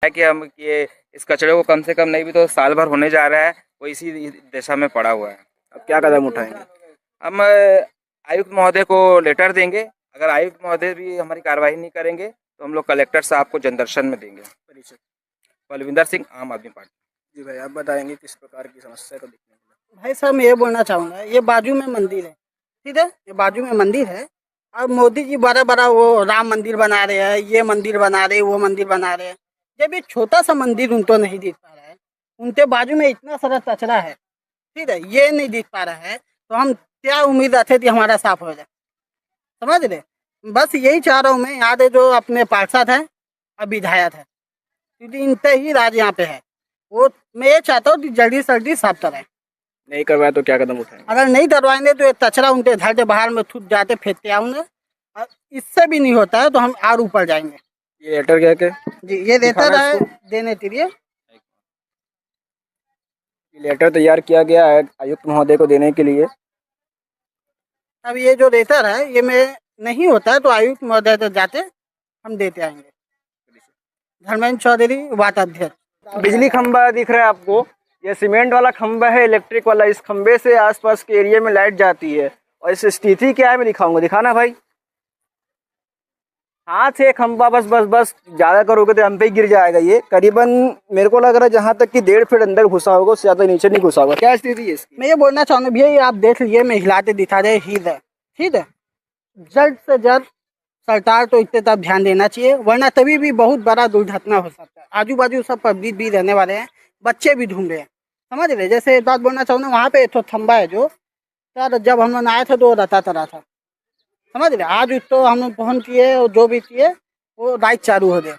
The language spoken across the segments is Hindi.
है कि हम ये इस कचरे को कम से कम नहीं भी तो साल भर होने जा रहा है, वो इसी दिशा में पड़ा हुआ है। अब क्या कदम उठाएंगे? हम आयुक्त महोदय को लेटर देंगे। अगर आयुक्त महोदय भी हमारी कार्रवाई नहीं करेंगे तो हम लोग कलेक्टर साहब को जनदर्शन में देंगे। परिचय? बलविंदर सिंह, आम आदमी पार्टी। जी भाई, आप बताएंगे किस प्रकार की समस्या को देखने को भाई साहब मैं ये बोलना चाहूँगा, ये बाजू में मंदिर है, ठीक है, ये बाजू में मंदिर है। अब मोदी जी बड़ा बड़ा वो राम मंदिर बना रहे हैं, ये मंदिर बना रहे हैं, वो मंदिर बना रहे हैं। जब ये छोटा सा मंदिर उनको नहीं दिख पा रहा है, उनके बाजू में इतना सारा कचरा है, ठीक है, ये नहीं दिख पा रहा है, तो हम क्या उम्मीद रखे कि हमारा साफ हो जाए? समझ रहे? बस यही चाह रहा हूँ मैं, यहाँ पे जो अपने पार्षद है और विधायक है, क्योंकि इनका ही राज यहाँ पे है, वो मैं ये चाहता हूँ कि जल्दी से जल्दी साफ कराएं। नहीं करवाए तो क्या कदम उठाएंगे? अगर नहीं करवाएंगे तो ये कचरा उनके घर के बाहर में छूट जाते फेंकते आऊंगे, और इससे भी नहीं होता है तो हम और ऊपर जाएंगे। ये लेटर क्या के? जी ये लेटर दिखाना है इसको। देने के लिए। ये लेटर तैयार किया गया है आयुक्त महोदय को देने के लिए। अब ये जो लेटर है ये में नहीं होता है तो आयुक्त महोदय तक जाते हम देते आएंगे। धर्मेंद्र चौधरी, वार्ड अध्यक्ष। बिजली खंभा दिख रहा है आपको, ये सीमेंट वाला खंभा है, इलेक्ट्रिक वाला। इस खंभे से आसपास के एरिया में लाइट जाती है, और इस स्थिति क्या है मैं दिखाऊंगा। दिखाना भाई, हाथ से खंभा, बस बस बस ज्यादा करोगे तो हम पे ही गिर जाएगा। ये करीबन मेरे को लग रहा है जहाँ तक कि 1.5 फीट अंदर घुसा होगा, उससे ज्यादा नीचे नहीं घुसा होगा। क्या स्थिति है इसकी? मैं ये बोलना चाहूँगा भैया, ये आप देख लीजिए, मैं हिलाते दिखा रहे हीर है, ठीक है, जल्द से जल्द सरकार तो इतने तक ध्यान देना चाहिए, वरना तभी भी बहुत बड़ा दुर्घटना हो सकता है। आजू बाजू सब पब्लिक भी रहने वाले हैं, बच्चे भी ढूंढ रहे हैं, समझ रहे? जैसे एक बात बोलना चाहूँगा, वहाँ पे एक तो खंबा है जो सर जब हम लोग आए थे तो रहता रहा था, समझ रहे? आज उसको हम लोग फोन किए और जो भी किए वो लाइट चालू हो गए।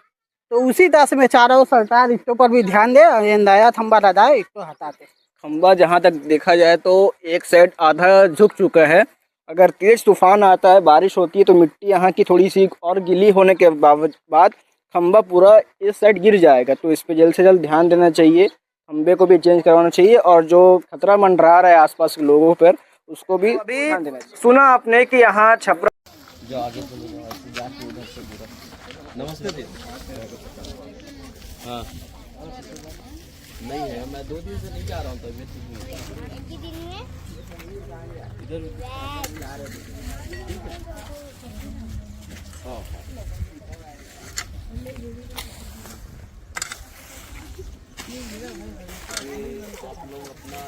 तो उसी तरह से मैं चाह रहा हूँ सरकार इसके ऊपर भी ध्यान दे, ये नया खंबा लगा है इसको हटाते। खंबा जहाँ तक देखा जाए तो एक साइड आधा झुक चुका है। अगर तेज तूफान आता है, बारिश होती है, तो मिट्टी यहाँ की थोड़ी सी और गीली होने के बाद खंबा पूरा इस साइड गिर जाएगा। तो इस पे जल्द से जल्द ध्यान देना चाहिए, खंबे को भी चेंज करवाना चाहिए, और जो खतरा मंडरा रहा है आसपास के लोगों पर उसको भी ध्यान देना चाहिए। सुना आपने कि यहाँ छपरा जो आगे जाके उधर से पूरा नमस्ते दीदी। हाँ नहीं है, मैं 2 दिन से नहीं जा रहा हूँ, तबीयत ठीक नहीं है। इधर ठीक है। हाँ आप लोग अपना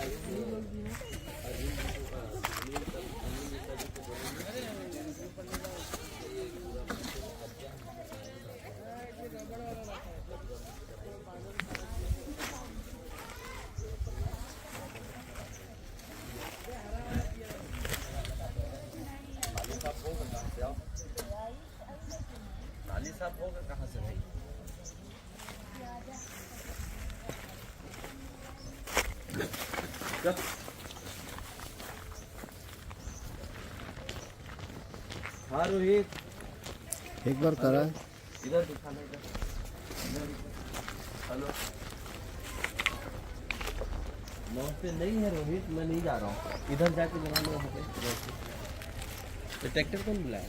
नाली साफ होगा कहाँ से भाई? हाँ रोहित, एक बार करा इधर दिखाना, इधर हेलो नमस्ते। नहीं है रोहित, मैं नहीं जा रहा हूँ, इधर जाके बना लो वहाँ पे। तो ट्रैक्टर कौन बुलाया?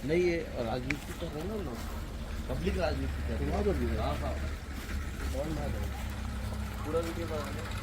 नहीं ये राजनीति कर रहे हैं ना, पब्लिक राजनीति कर रहे हैं। हाँ हाँ कौन बात है, पूरा वीडियो बनाना।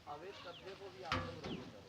अवैध कब्जे को भी आप लोग